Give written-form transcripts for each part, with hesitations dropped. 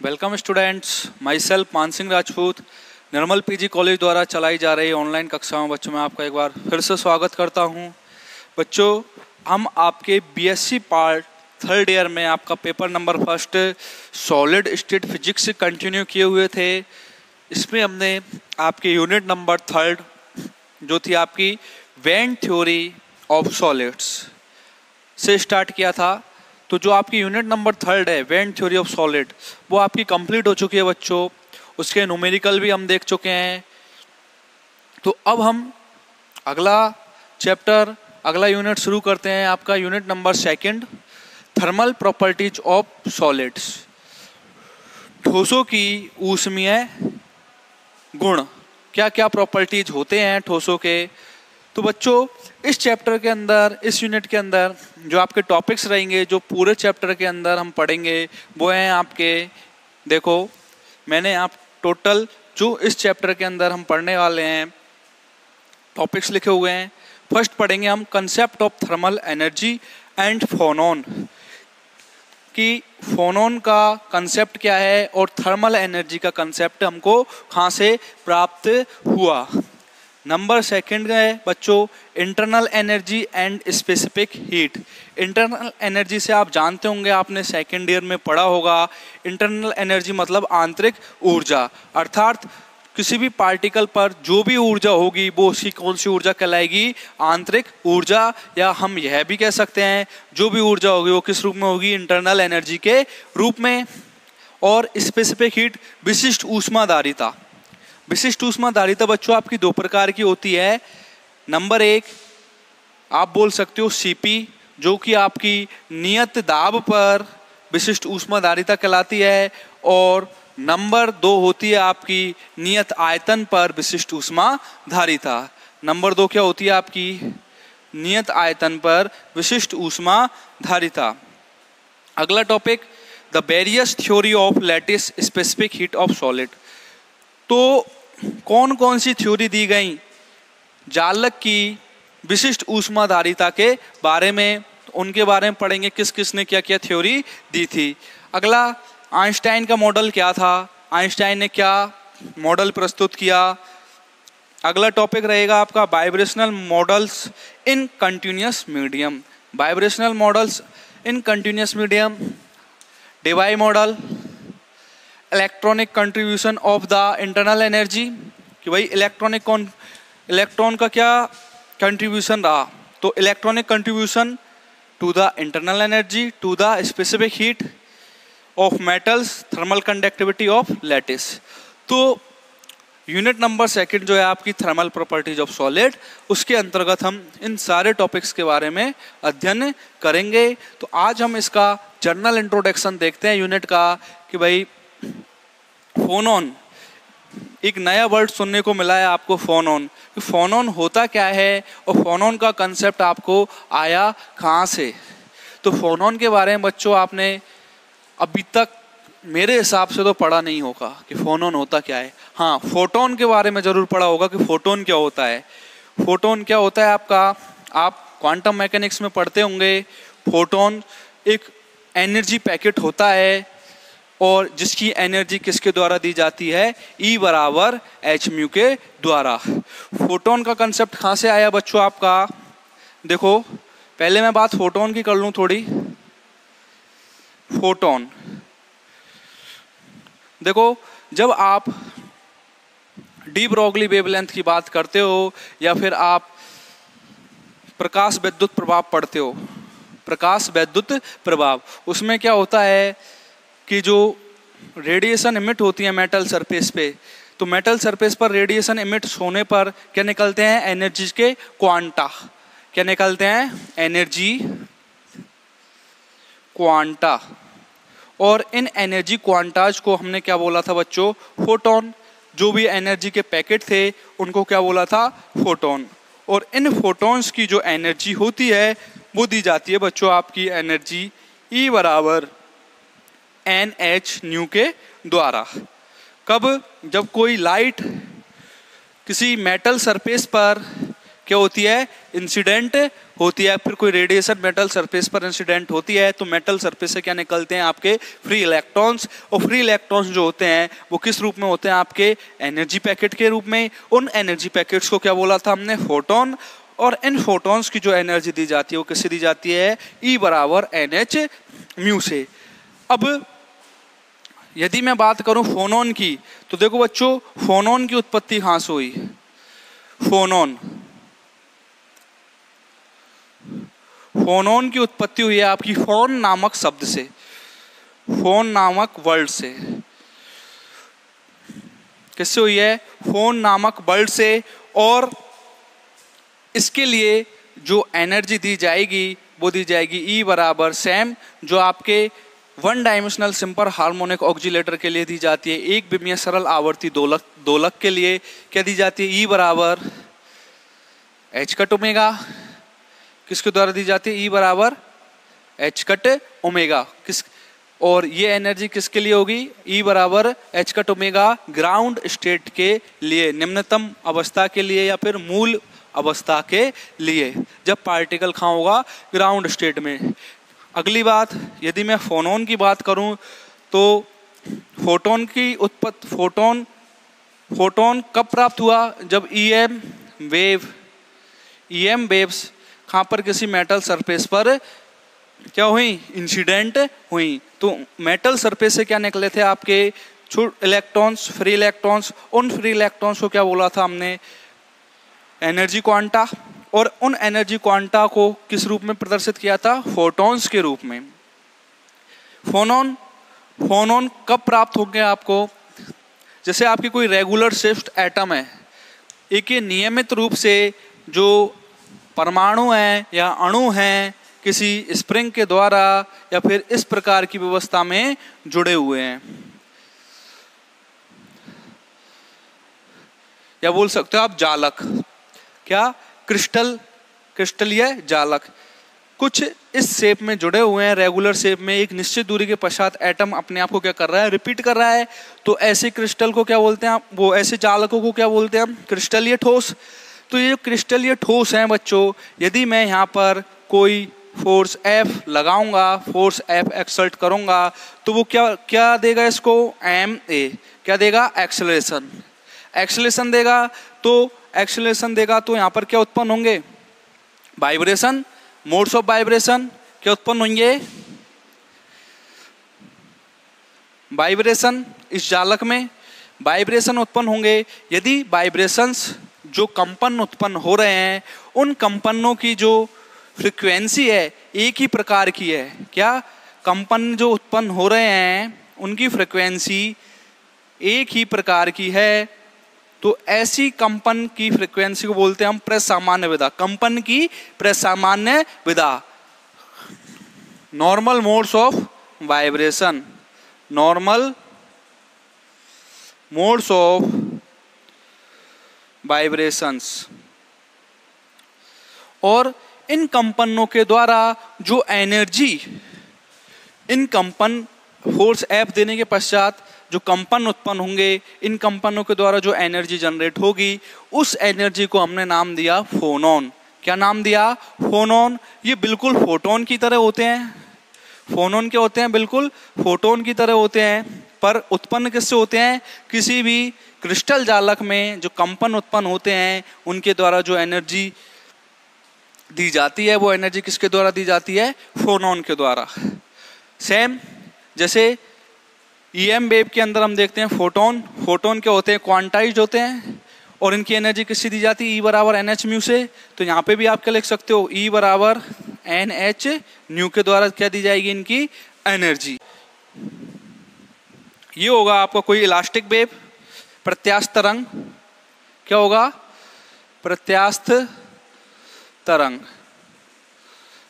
Welcome students, my self मान सिंह राजपूत निर्मल PG college द्वारा चलाई जा रही ऑनलाइन कक्षाओं बच्चों में आपका एक बार फिर से स्वागत करता हूं। बच्चों, हम आपके बीएससी पार्ट थर्ड ईयर में आपका paper number first solid state physics से कंटिन्यू किए हुए थे। इसमें हमने आपके यूनिट नंबर थर्ड जो थी आपकी वेन थ्योरी ऑफ सॉलिड्स से स्टार्ट किया था। तो जो आपकी यूनिट नंबर थर्ड है वेन थ्योरी ऑफ सॉलिड वो आपकी कंप्लीट हो चुकी है बच्चों। उसके न्यूमेरिकल भी हम देख चुके हैं। तो अब हम अगला चैप्टर अगला यूनिट शुरू करते हैं। आपका unit number second, thermal properties of solids, ठोसों की ऊष्मीय गुण, क्या क्या प्रॉपर्टीज होते हैं ठोसों के। तो बच्चों, इस चैप्टर के अंदर, इस यूनिट के अंदर जो आपके टॉपिक्स रहेंगे, जो पूरे चैप्टर के अंदर हम पढ़ेंगे वो हैं आपके, देखो मैंने आप टोटल जो इस चैप्टर के अंदर हम पढ़ने वाले हैं टॉपिक्स लिखे हुए हैं। फर्स्ट पढ़ेंगे हम concept of thermal energy and phonon, कि फोनॉन का कंसेप्ट क्या है और थर्मल एनर्जी का कंसेप्ट हमको कहाँ से प्राप्त हुआ। नंबर सेकंड है बच्चों internal energy and specific heat. Internal energy से आप जानते होंगे, आपने सेकंड ईयर में पढ़ा होगा। इंटरनल एनर्जी मतलब आंतरिक ऊर्जा, अर्थात किसी भी पार्टिकल पर जो भी ऊर्जा होगी वो उसकी कौन सी ऊर्जा कहलाएगी, आंतरिक ऊर्जा। या हम यह भी कह सकते हैं जो भी ऊर्जा होगी वो किस रूप में होगी, इंटरनल एनर्जी के रूप में। और स्पेसिफिक हीट विशिष्ट ऊष्माधारिता। विशिष्ट ऊष्माधारिता बच्चों आपकी दो प्रकार की होती है। नंबर एक आप बोल सकते हो सीपी, जो कि आपकी नियत दाब पर विशिष्ट ऊष्माधारिता कहलाती है। और नंबर दो होती है आपकी नियत आयतन पर विशिष्ट ऊष्माधारिता। नंबर दो क्या होती है आपकी, नियत आयतन पर विशिष्ट ऊष्माधारिता। अगला topic the various theory of lattice specific heat of solid. तो कौन कौन सी थ्योरी दी गई जालक की विशिष्ट ऊष्माधारिता के बारे में, उनके बारे में पढ़ेंगे, किस किस ने क्या क्या थ्योरी दी थी। अगला आइंस्टाइन का मॉडल क्या था, आइंस्टाइन ने क्या मॉडल प्रस्तुत किया। अगला टॉपिक रहेगा आपका vibrational models in continuous medium. Vibrational models in continuous medium, Debye model, electronic contribution of the internal energy, कि भाई इलेक्ट्रॉन का क्या कंट्रीब्यूशन रहा। तो electronic contribution to the internal energy, to the specific heat of metals, thermal conductivity of lattice. तो unit number second जो है आपकी थर्मल प्रॉपर्टीज ऑफ सॉलिड, उसके अंतर्गत हम इन सारे टॉपिक्स के बारे में अध्ययन करेंगे। तो आज हम इसका जनरल इंट्रोडक्शन देखते हैं यूनिट का, कि भाई फोनॉन, एक नया वर्ड सुनने को मिला है आपको, फोनॉन। फोनॉन होता क्या है और फोनॉन का कंसेप्ट आपको आया कहाँ से। तो फोनॉन के बारे में बच्चों आपने अभी तक मेरे हिसाब से तो पढ़ा नहीं होगा कि फोनॉन होता क्या है। हाँ, फोटोन के बारे में जरूर पढ़ा होगा कि फोटोन क्या होता है। फोटोन क्या होता है आपका, आप क्वांटम मैकेनिक्स में पढ़ते होंगे। फोटोन एक एनर्जी पैकेट होता है और जिसकी एनर्जी किसके द्वारा दी जाती है, E बराबर एच म्यू के द्वारा। फोटोन का कंसेप्ट कहाँ से आया बच्चों आपका, देखो पहले मैं बात फोटोन की कर लूँ थोड़ी। फोटोन, देखो जब आप डी ब्रॉगली वेवलेंथ की बात करते हो या फिर आप प्रकाश विद्युत प्रभाव पढ़ते हो, प्रकाश विद्युत प्रभाव, उसमें क्या होता है कि जो रेडिएशन इमिट होती है मेटल सरफेस पे, तो मेटल सरफेस पर रेडिएशन इमिट होने पर क्या निकलते हैं, एनर्जी के क्वांटा। क्या निकलते हैं, एनर्जी क्वांटा। और इन एनर्जी क्वांटाज को हमने क्या बोला था बच्चों, फोटोन। जो भी एनर्जी के पैकेट थे उनको क्या बोला था, फोटोन। और इन फोटोन्स की जो एनर्जी होती है वो दी जाती है बच्चों आपकी एनर्जी E बराबर NH न्यू के द्वारा। कब, जब कोई लाइट किसी मेटल सरफेस पर क्या होती है, इंसिडेंट होती है। फिर कोई रेडिएशन मेटल सरफेस पर इंसिडेंट होती है तो मेटल सरफेस से क्या निकलते हैं, आपके फ्री इलेक्ट्रॉन्स। और फ्री इलेक्ट्रॉन्स जो होते हैं वो किस रूप में होते हैं, आपके एनर्जी पैकेट के रूप में। उन एनर्जी पैकेट्स को क्या बोला था हमने, फोटोन। और इन फोटॉन्स की जो एनर्जी दी जाती है वो किससे दी जाती है, E बराबर NH म्यू से। अब यदि मैं बात करूं फोनॉन की, तो देखो बच्चों, फोनॉन की उत्पत्ति कहां से हुई। फोनॉन फोनॉन की उत्पत्ति हुई है आपकी फोन नामक शब्द से, फोन नामक वर्ड से। किससे हुई है, फोन नामक वर्ड से। और इसके लिए जो एनर्जी दी जाएगी वो दी जाएगी E बराबर सेम जो आपके one dimensional simple harmonic oscillator के लिए दी जाती है। एक विमीय सरल आवर्ती दोलक के लिए क्या दी जाती है, E बराबर H कट ओमेगा। किसके द्वारा दी जाती है, E बराबर H कट ओमेगा। और ये एनर्जी किसके लिए होगी, E बराबर H cut omega ground state के लिए, निम्नतम अवस्था के लिए या फिर मूल अवस्था के लिए, जब पार्टिकल कहाँ होगा, ग्राउंड स्टेट में। अगली बात, यदि मैं फोनॉन की बात करूं तो फोटोन की उत्पत्ति, फोटोन कब प्राप्त हुआ, जब EM वेव्स कहाँ पर, किसी मेटल सरफेस पर क्या हुई, इंसिडेंट हुई। तो मेटल सरफेस से क्या निकले थे आपके छोटे इलेक्ट्रॉन्स, फ्री इलेक्ट्रॉन्स। उन फ्री इलेक्ट्रॉन्स को क्या बोला था हमने, एनर्जी क्वांटा। और उन एनर्जी क्वांटा को किस रूप में प्रदर्शित किया था, फोटॉन्स के रूप में। फोनॉन कब प्राप्त होंगे आपको, जैसे आपकी कोई रेगुलर शिफ्ट एटम है, एक ये नियमित रूप से जो परमाणु हैं या अणु हैं किसी स्प्रिंग के द्वारा या फिर इस प्रकार की व्यवस्था में जुड़े हुए हैं, या बोल सकते हो आप जालक, क्या क्रिस्टलीय जालक, कुछ इस शेप में जुड़े हुए हैं, रेगुलर शेप में। एक निश्चित दूरी के पश्चात एटम अपने आप को क्या कर रहा है, रिपीट कर रहा है। तो ऐसे क्रिस्टल को क्या बोलते हैं, वो ऐसे जालकों को क्या बोलते हैं हम, क्रिस्टलीय ठोस। तो ये जो क्रिस्टलीय ठोस हैं बच्चों, यदि मैं यहाँ पर कोई फोर्स F लगाऊंगा, फोर्स F एक्सर्ट करूंगा, तो वो क्या देगा इसको, ma क्या देगा, एक्सेलरेशन देगा। तो एक्सेलरेशन देगा तो यहाँ पर क्या उत्पन्न होंगे, वाइब्रेशन, मोड्स ऑफ वाइब्रेशन क्या उत्पन्न होंगे, वाइब्रेशन। इस जालक में वाइब्रेशन उत्पन्न होंगे। यदि वाइब्रेशंस जो कंपन उत्पन्न हो रहे हैं, उन कंपनों की जो फ्रीक्वेंसी है एक ही प्रकार की है, क्या, कंपन जो उत्पन्न हो रहे हैं उनकी फ्रीक्वेंसी एक ही प्रकार की है, तो ऐसी कंपन की फ्रीक्वेंसी को बोलते हैं हम प्रसामान्य विधा, कंपन की प्रसामान्य विधा। Normal modes of vibration, normal modes of vibrations. और इन कंपनों के द्वारा जो एनर्जी, इन कंपन फोर्स F देने के पश्चात जो कंपन उत्पन्न होंगे, इन कंपनों के द्वारा जो एनर्जी जनरेट होगी, उस एनर्जी को हमने नाम दिया फोनॉन। क्या नाम दिया, फोनॉन। ये बिल्कुल फोटोन की तरह होते हैं। फोनॉन क्या होते हैं, बिल्कुल फोटोन की तरह होते हैं, पर उत्पन्न किससे होते हैं, किसी भी क्रिस्टल जालक में जो कंपन उत्पन्न होते हैं उनके द्वारा जो एनर्जी दी जाती है, वो एनर्जी किसके द्वारा दी जाती है, फोनॉन के द्वारा। सेम जैसे EM वेव के अंदर हम देखते हैं फोटोन क्या होते हैं, क्वांटाइज्ड होते हैं, और इनकी एनर्जी किससे दी जाती है, E बराबर NH म्यू से। तो यहाँ पे भी आप क्या लिख सकते हो, E बराबर NH म्यू के द्वारा क्या दी जाएगी इनकी एनर्जी। ये होगा आपका कोई इलास्टिक वेव, प्रत्यास्थ तरंग, क्या होगा, प्रत्यास्थ तरंग,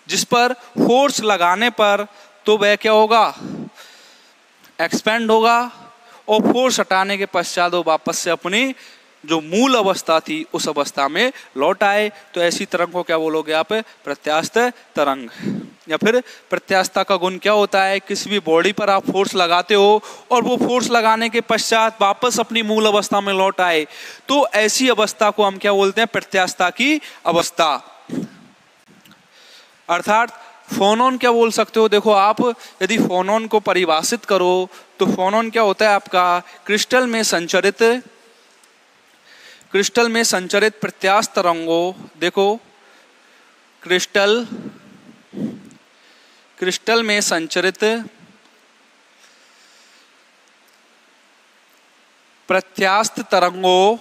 जिस पर फोर्स लगाने पर तो वह क्या होगा, एक्सपेंड होगा, और फोर्स हटाने के पश्चात वो वापस से अपनी जो मूल अवस्था थी उस अवस्था में लौट आए। तो ऐसी तरंग को क्या बोलोगे आप? प्रत्यास्थ तरंग। या फिर प्रत्यास्थता का गुण क्या होता है? किसी भी बॉडी पर आप फोर्स लगाते हो और वो फोर्स लगाने के पश्चात वापस अपनी मूल अवस्था में लौट आए, तो ऐसी अवस्था को हम क्या बोलते हैं? प्रत्यास्थता की अवस्था। अर्थात फोनोन क्या बोल सकते हो? देखो आप यदि फोनोन को परिभाषित करो तो फोनोन क्या होता है आपका? क्रिस्टल में संचरित प्रत्यास्थ तरंगों। देखो क्रिस्टल में संचरित प्रत्यास्थ तरंगों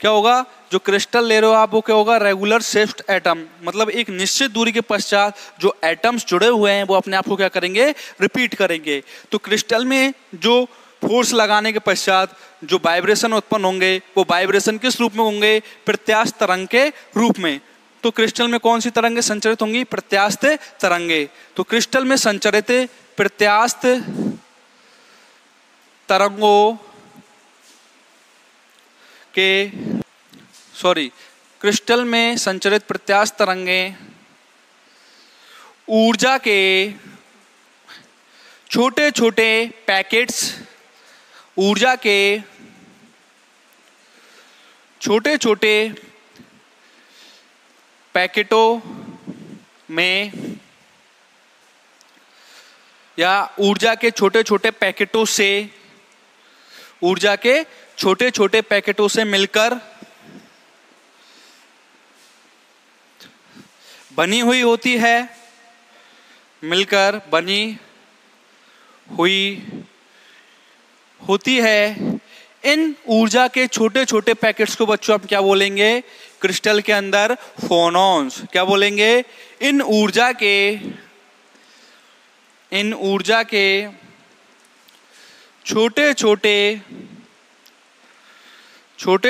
क्या होगा? जो क्रिस्टल ले रहे हो आप वो क्या होगा? रेगुलर शेप्ड एटम, मतलब एक निश्चित दूरी के पश्चात जो एटम्स जुड़े हुए हैं वो अपने आप को क्या करेंगे? रिपीट करेंगे। तो क्रिस्टल में जो फोर्स लगाने के पश्चात जो वाइब्रेशन उत्पन्न होंगे वो वाइब्रेशन किस रूप में होंगे? प्रत्यास्थ तरंग के रूप में। तो क्रिस्टल में कौन सी तरंगे संचरित होंगी? प्रत्यास्थ तरंगे। तो क्रिस्टल में संचरित प्रत्यास्थ तरंगों क्रिस्टल में संचरित प्रत्यास्थ तरंगें ऊर्जा के छोटे छोटे पैकेट्स, ऊर्जा के छोटे छोटे पैकेटों में या ऊर्जा के छोटे छोटे पैकेटों से, ऊर्जा के छोटे छोटे पैकेटों से मिलकर बनी हुई होती है, मिलकर बनी हुई होती है। इन ऊर्जा के छोटे छोटे पैकेट्स को बच्चों आप क्या बोलेंगे? क्रिस्टल के अंदर फोनॉन्स। क्या बोलेंगे? इन ऊर्जा के छोटे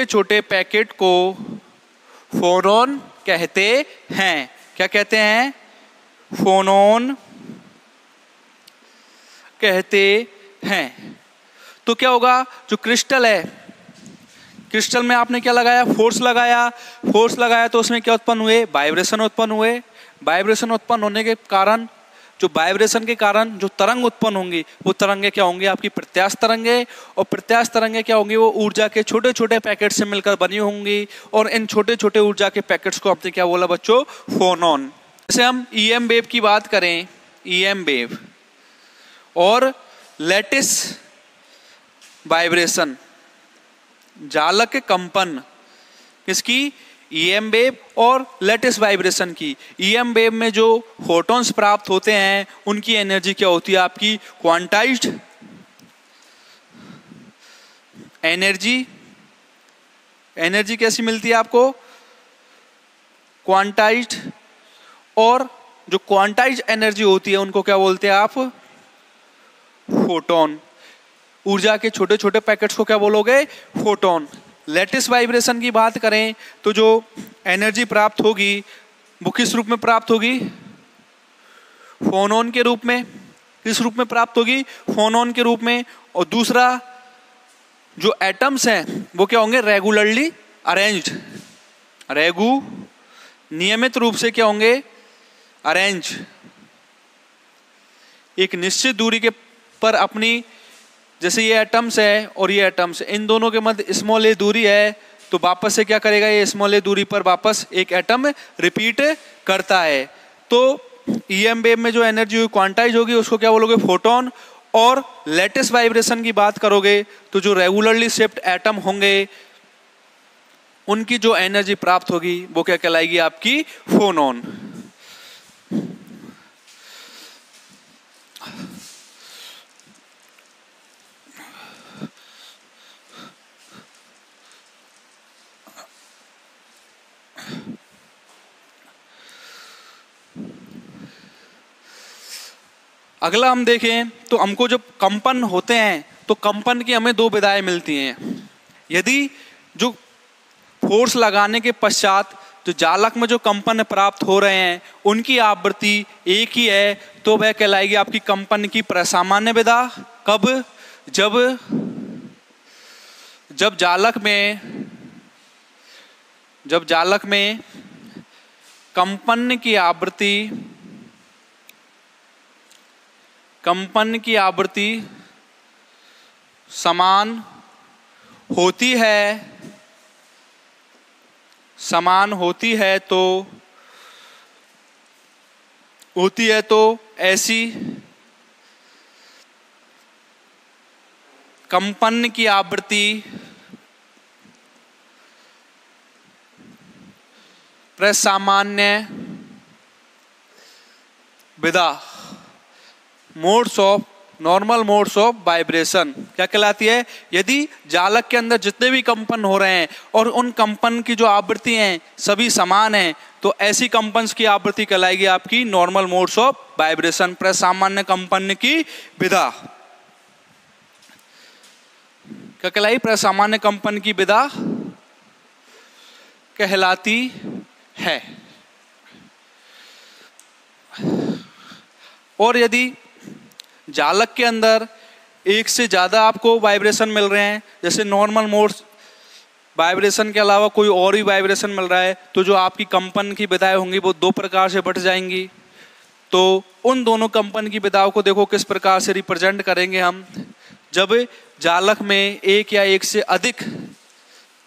छोटे पैकेट को फोनॉन कहते हैं। क्या कहते हैं? फोनॉन कहते हैं। तो क्या होगा? जो क्रिस्टल है, क्रिस्टल में आपने क्या लगाया? फोर्स लगाया तो उसमें क्या उत्पन्न हुए? वाइब्रेशन उत्पन्न हुए। वाइब्रेशन उत्पन्न होने के कारण, जो वाइब्रेशन के कारण जो तरंग उत्पन्न होंगी वो तरंगे क्या होंगी? आपकी प्रत्यास्थ तरंगे। और प्रत्यास्थ तरंगे क्या होंगी? वो ऊर्जा के छोटे छोटे पैकेट से मिलकर बनी होंगी। और इन छोटे छोटे ऊर्जा के पैकेट्स को आपने क्या बोला बच्चों? फोनॉन। जैसे हम ईएम वेव की बात करें, ईएम वेव और लैटिस वाइब्रेशन, जालक कंपन, किसकी? ईएम वेव और लैटिस वाइब्रेशन की। ईएम वेव में जो फोटॉन्स प्राप्त होते हैं उनकी एनर्जी क्या होती है आपकी? Quantized energy. एनर्जी कैसी मिलती है आपको? क्वांटाइज्ड। और जो क्वांटाइज्ड एनर्जी होती है उनको क्या बोलते हैं आप? फोटोन। ऊर्जा के छोटे छोटे पैकेट्स को क्या बोलोगे? फोटोन। लैटिस वाइब्रेशन की बात करें तो जो एनर्जी प्राप्त होगी वो किस रूप में प्राप्त होगी? फोनॉन के रूप में। किस रूप में प्राप्त होगी? फोनॉन के रूप में। और दूसरा, जो एटम्स हैं वो क्या होंगे? Regularly arranged. नियमित रूप से क्या होंगे? अरेंज। एक निश्चित दूरी के पर अपनी, जैसे ये एटम्स है और ये एटम्स, इन दोनों के मध्य स्मॉल ए दूरी है, तो वापस से क्या करेगा? ये स्मॉल ए दूरी पर वापस एक एटम रिपीट करता है। तो ईएम वेव में जो एनर्जी क्वांटाइज होगी उसको क्या बोलोगे? फोटोन। और लैटिस वाइब्रेशन की बात करोगे तो जो रेगुलरली शेप्ड एटम होंगे उनकी जो एनर्जी प्राप्त होगी वो क्या कहलाएगी? आपकी फोनॉन। अगला हम देखें तो हमको जब कंपन होते हैं तो कंपन की हमें दो विधाएं मिलती हैं। यदि जो फोर्स लगाने के पश्चात जो जालक में जो कंपन प्राप्त हो रहे हैं उनकी आवृत्ति एक ही है तो वह कहलाएगी आपकी कंपन की प्रसामान्य विधा। कब? जब जालक में जब जालक में कंपन की आवृत्ति समान होती है तो ऐसी कंपन की आवृत्ति प्रसामान्य विधा नॉर्मल मोड्स ऑफ वाइब्रेशन क्या कहलाती है? यदि जालक के अंदर जितने भी कंपन हो रहे हैं और उन कंपन की जो आवृत्ति हैं सभी समान हैं तो ऐसी कंपन की आवृत्ति कहलाएगी आपकी नॉर्मल मोड्स ऑफ वाइब्रेशन, प्रसामान्य कंपन की विधा। क्या कहलाई? प्रसामान्य कंपन की विधा कहलाती है। और यदि जालक के अंदर एक से ज्यादा आपको वाइब्रेशन मिल रहे हैं, जैसे नॉर्मल मोड्स वाइब्रेशन के अलावा कोई और भी वाइब्रेशन मिल रहा है, तो जो आपकी कंपन की विधाएं होंगी वो दो प्रकार से बट जाएंगी। तो उन दोनों कंपन की विधाओं को देखो किस प्रकार से रिप्रेजेंट करेंगे हम। जब जालक में एक या एक से अधिक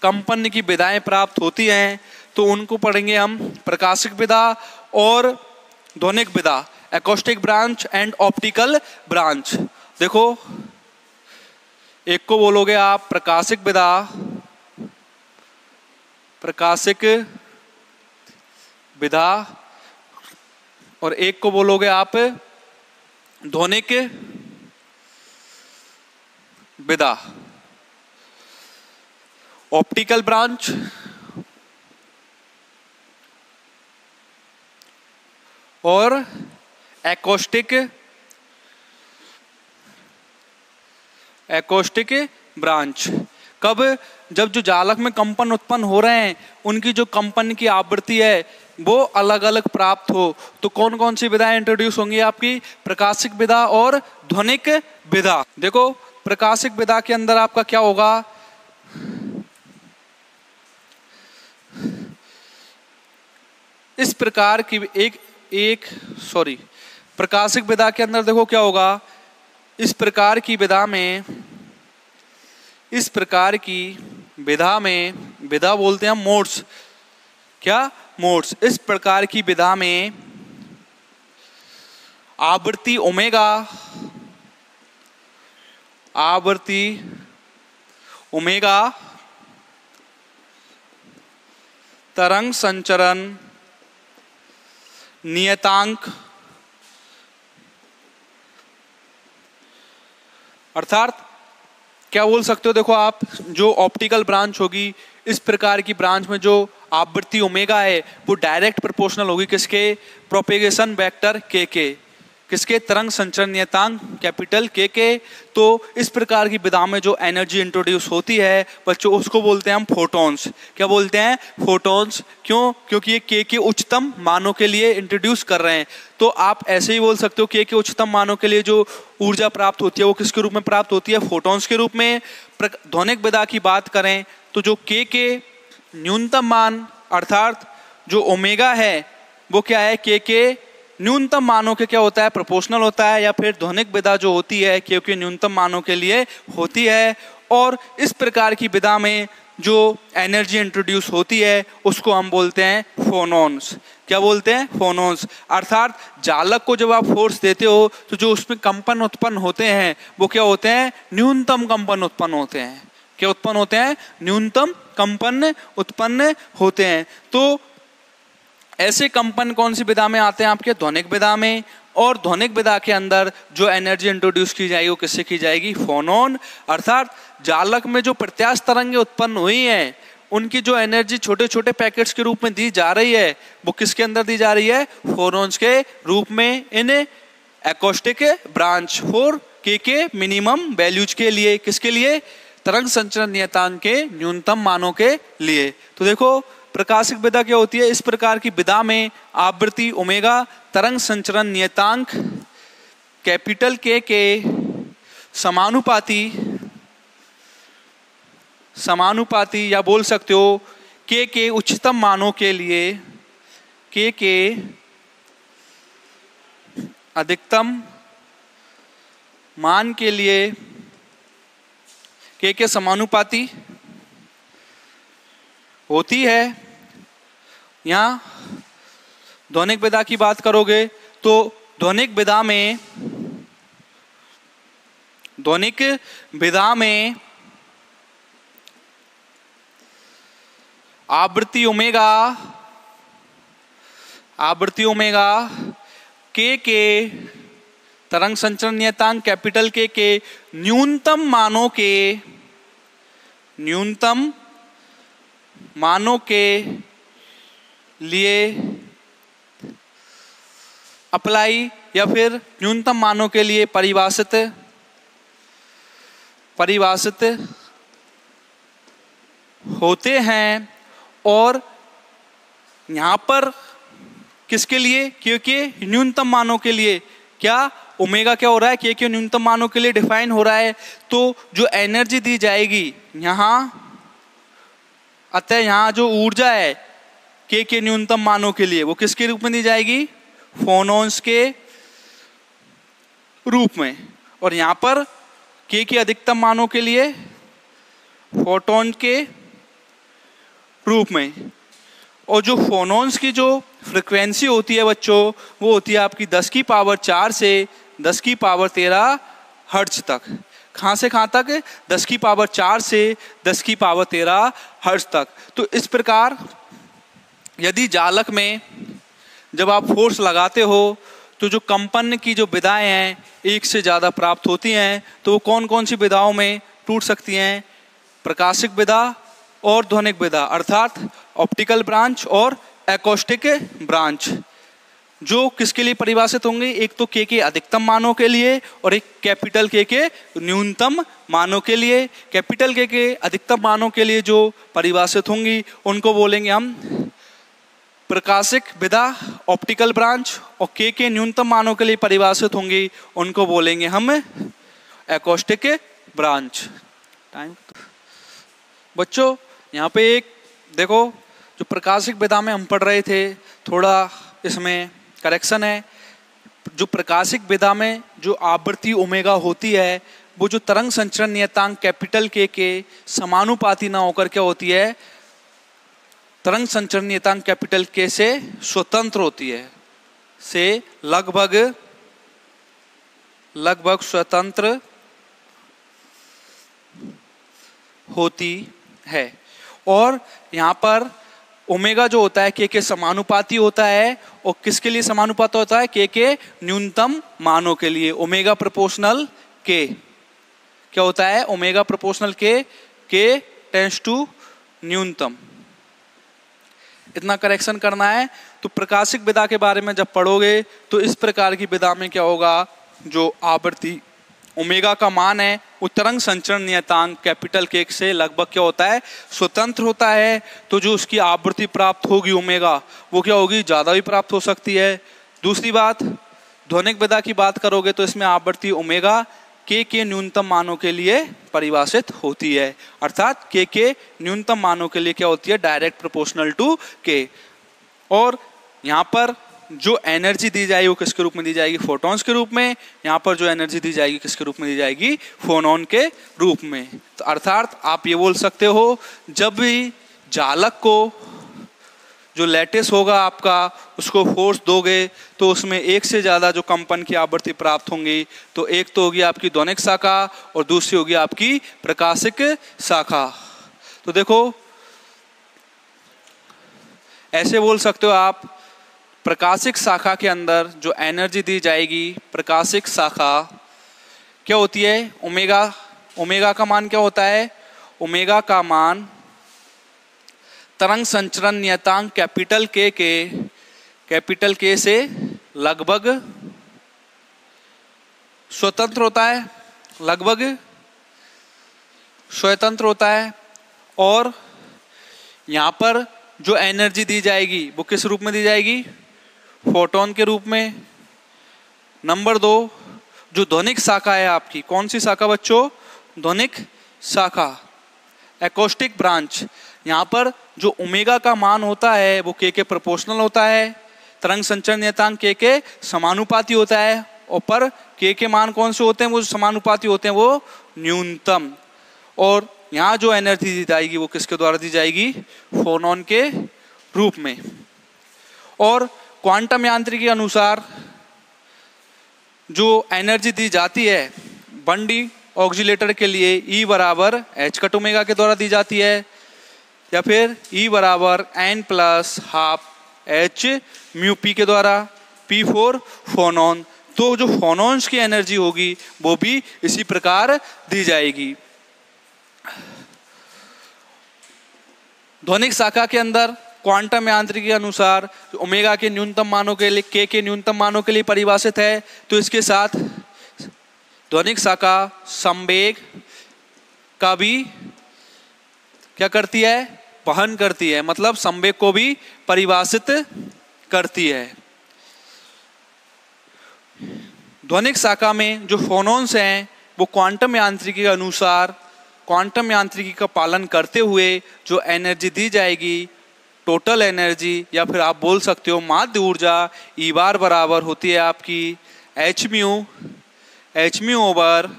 कंपन की विधाएं प्राप्त होती हैं तो उनको पढ़ेंगे हम प्रकाशिक विधा और ध्वनिक विधा, acoustic branch and optical branch. देखो एक को बोलोगे आप प्रकाशिक विधा और एक को बोलोगे आप ध्वनिक विधा। ऑप्टिकल ब्रांच और एकॉस्टिक ब्रांच। कब? जब जो जालक में कंपन उत्पन्न हो रहे हैं उनकी जो कंपन की आवृत्ति है वो अलग अलग प्राप्त हो तो कौन कौन सी विधाएं इंट्रोड्यूस होंगी आपकी? प्रकाशिक विधा और ध्वनिक विधा। देखो प्रकाशिक विधा के अंदर आपका क्या होगा? इस प्रकार की प्रकाशिक विधा के अंदर देखो क्या होगा? इस प्रकार की विधा बोलते हैं हम मोड्स। क्या? मोड्स। इस प्रकार की विधा में आवृत्ति ओमेगा तरंग संचरण नियतांक अर्थात क्या बोल सकते हो? देखो आप जो ऑप्टिकल ब्रांच होगी इस प्रकार की ब्रांच में जो आवृत्ति ओमेगा है वो डायरेक्ट प्रोपोर्शनल होगी किसके? प्रोपेगेशन वेक्टर के किसके? तरंग संचरण नियतांक कैपिटल के। तो इस प्रकार की विधा में जो एनर्जी इंट्रोड्यूस होती है बच्चों उसको बोलते हैं हम फोटॉन्स। क्या बोलते हैं? फोटॉन्स। क्यों? क्योंकि ये के उच्चतम मानों के लिए इंट्रोड्यूस कर रहे हैं। तो आप ऐसे ही बोल सकते हो के उच्चतम मानों के लिए जो ऊर्जा प्राप्त होती है वो किसके रूप में प्राप्त होती है? फोटॉन्स के रूप में। ध्वनिक विधा की बात करें तो जो के न्यूनतम मान अर्थात जो ओमेगा है वो क्या है? के न्यूनतम मानों के क्या होता है? प्रोपोर्शनल होता है। या फिर ध्वनिक विधा जो होती है क्योंकि न्यूनतम मानों के लिए होती है। और इस प्रकार की विधा में जो एनर्जी इंट्रोड्यूस होती है उसको हम बोलते हैं फोनॉन्स। क्या बोलते हैं? फोनॉन्स। अर्थात जालक को जब आप फोर्स देते हो तो जो उसमें कंपन उत्पन्न होते हैं वो क्या होते हैं? न्यूनतम कंपन उत्पन्न होते हैं। क्या उत्पन्न होते हैं? न्यूनतम कंपन उत्पन्न होते हैं। तो ऐसे कंपन कौन सी विधा में आते हैं? आपके ध्वनिक विधा में। और ध्वनिक विधा के अंदर जो एनर्जी इंट्रोड्यूस की जाएगी वो किससे की जाएगी? फोनॉन। अर्थात जालक में जो प्रत्यास्थ तरंगें उत्पन्न हुई हैं उनकी जो एनर्जी छोटे छोटे पैकेट्स के रूप में दी जा रही है वो किसके अंदर दी जा रही है? फोनॉन्स के रूप में इन एकॉस्टिक ब्रांच फॉर के मिनिमम वैल्यूज के लिए। किसके लिए? तरंग संचरण नियतांक के न्यूनतम मानों के लिए। तो देखो प्रकाशिक विधा क्या होती है? इस प्रकार की विधा में आवृत्ति ओमेगा तरंग संचरण नियतांक कैपिटल के समानुपाती या बोल सकते हो के उच्चतम मानों के लिए, के अधिकतम मान के लिए के समानुपाती होती है। यहाँ ध्वनिक विधा की बात करोगे तो ध्वनिक विधा में आवृत्ति ओमेगा के तरंग संचरण नियतांक कैपिटल के न्यूनतम मानों के लिए अप्लाई या फिर न्यूनतम मानों के लिए परिभाषित होते हैं। और यहाँ पर किसके लिए? क्योंकि न्यूनतम मानों के लिए क्या ओमेगा क्या हो रहा है? के न्यूनतम मानों के लिए डिफाइन हो रहा है। तो जो एनर्जी दी जाएगी यहाँ, अतः यहाँ जो ऊर्जा है के न्यूनतम मानों के लिए वो किसके रूप में दी जाएगी? फोनॉन्स के रूप में। और यहाँ पर के अधिकतम मानों के लिए फोटॉन के रूप में। और जो फोनॉन्स की जो फ्रिक्वेंसी होती है बच्चों, वो होती है आपकी 10 की पावर 4 से 10 की पावर 13 हर्ट्ज तक। कहाँ से कहाँ तक? 10 की पावर 4 से 10 की पावर 13 हर्ट्ज तक। तो इस प्रकार यदि जालक में जब आप फोर्स लगाते हो तो जो कंपन की जो विधाएं हैं एक से ज़्यादा प्राप्त होती हैं। तो वो कौन कौन सी विधाओं में टूट सकती हैं? प्रकाशिक विधा और ध्वनिक विधा, अर्थात ऑप्टिकल ब्रांच और एकॉस्टिक ब्रांच, जो किसके लिए परिभाषित होंगे? एक तो के अधिकतम मानों के लिए और एक कैपिटल के न्यूनतम मानों के लिए। कैपिटल के अधिकतम मानों के लिए जो परिभाषित होंगी उनको बोलेंगे हम प्रकाशिक विधा ऑप्टिकल ब्रांच, और के न्यूनतम मानों के लिए परिभाषित होंगी उनको बोलेंगे हम एकॉस्टिक ब्रांच। टाइम बच्चों यहाँ पे एक देखो, जो प्रकाशिक विधा में हम पढ़ रहे थे, थोड़ा इसमें करेक्शन है। जो प्रकाशिक विधा में जो आवृत्ति ओमेगा होती है वो जो तरंग संचरण नियतांक कैपिटल के समानुपाती ना होकर क्या होती है? तरंग संचरण नियतांक कैपिटल के से स्वतंत्र होती है, से लगभग स्वतंत्र होती है। और यहाँ पर ओमेगा जो होता है के समानुपाती होता है। और किसके लिए समानुपाती होता है? के न्यूनतम मानों के लिए। ओमेगा प्रोपोर्शनल के क्या होता है? ओमेगा प्रोपोर्शनल के टेंड्स टू न्यूनतम। इतना करेक्शन करना है। तो प्रकाशिक विधा के बारे में जब पढ़ोगे तो इस प्रकार की विधा में क्या होगा? जो आवृत्ति ओमेगा का मान है वो तरंग संचरण नियतांक कैपिटल के से लगभग क्या होता है? स्वतंत्र होता है। तो जो उसकी आवृत्ति प्राप्त होगी ओमेगा, वो क्या होगी? ज़्यादा भी प्राप्त हो सकती है। दूसरी बात, ध्वनिक विधा की बात करोगे तो इसमें आवृत्ति ओमेगा के न्यूनतम मानों के लिए परिभाषित होती है, अर्थात के न्यूनतम मानों के लिए क्या होती है? डायरेक्ट प्रोपोर्शनल टू के। और यहाँ पर जो एनर्जी दी जाएगी वो किसके रूप में दी जाएगी? फोटॉन्स के रूप में। यहाँ पर जो एनर्जी दी जाएगी किसके रूप में दी जाएगी? फोनॉन के रूप में। तो अर्थात आप ये बोल सकते हो, जब भी जालक को जो लैटिस होगा आपका उसको फोर्स दोगे तो उसमें एक से ज़्यादा जो कंपन की आवृत्ति प्राप्त होंगी। तो एक तो होगी आपकी ध्वनिक शाखा और दूसरी होगी आपकी प्रकाशिक शाखा। तो देखो ऐसे बोल सकते हो आप, प्रकाशिक शाखा के अंदर जो एनर्जी दी जाएगी, प्रकाशिक शाखा क्या होती है? ओमेगा का मान क्या होता है? ओमेगा का मान तरंग संचरण नियतांक कैपिटल के से लगभग स्वतंत्र होता है, लगभग स्वतंत्र होता है। और यहाँ पर जो एनर्जी दी जाएगी वो किस रूप में दी जाएगी? फोटोन के रूप में। नंबर 2, जो ध्वनिक शाखा है आपकी, कौन सी शाखा बच्चों? ध्वनिक शाखा, एकॉस्टिक ब्रांच। यहाँ पर जो ओमेगा का मान होता है वो के प्रोपोर्शनल होता है, तरंग संचरण नियतांक के समानुपाती होता है, और पर के मान कौन से होते हैं, वो समानुपाती होते हैं, वो न्यूनतम। और यहाँ जो एनर्जी दी जाएगी वो किसके द्वारा दी जाएगी, फोनॉन के रूप में। और क्वांटम यांत्रिकी के अनुसार जो एनर्जी दी जाती है 1D ऑक्सीलेटर के लिए E बराबर h कट ओमेगा के द्वारा दी जाती है, या फिर E बराबर n plus half h mu P के द्वारा, P फॉर फोनॉन। तो जो फोनॉन्स की एनर्जी होगी वो भी इसी प्रकार दी जाएगी। ध्वनिक शाखा के अंदर क्वांटम यांत्रिकी के अनुसार ओमेगा के न्यूनतम मानों के लिए के न्यूनतम मानों के लिए परिभाषित है। तो इसके साथ ध्वनिक शाखा संवेग का भी क्या करती है, वहन करती है, मतलब संवेग को भी परिभाषित करती है। ध्वनिक शाखा में जो फोनॉन्स हैं वो क्वांटम यांत्रिकी के अनुसार क्वांटम यांत्रिकी का पालन करते हुए जो एनर्जी दी जाएगी, टोटल एनर्जी, या फिर आप बोल सकते हो माध्य ऊर्जा, ई बार बराबर होती है आपकी एच म्यू ओवर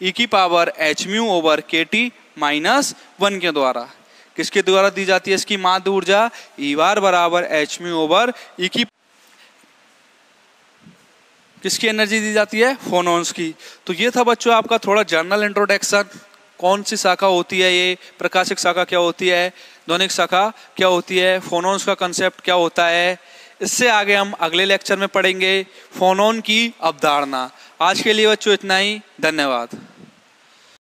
ई की पावर एच म्यू ओवर के टी माइनस 1 के द्वारा। किसके द्वारा दी जाती है इसकी माध्य ऊर्जा, ई बार बराबर एच म्यू ओवर ई की, किसकी एनर्जी दी जाती है, फोनॉन्स की। तो ये था बच्चों आपका थोड़ा जनरल इंट्रोडक्शन, कौन सी शाखा होती है, ये प्रकाशिक शाखा क्या होती है, ध्वनिक शाखा क्या होती है, फोनॉन्स का कंसेप्ट क्या होता है। इससे आगे हम अगले लेक्चर में पढ़ेंगे फोनॉन की अवधारणा। आज के लिए बच्चों इतना ही, धन्यवाद।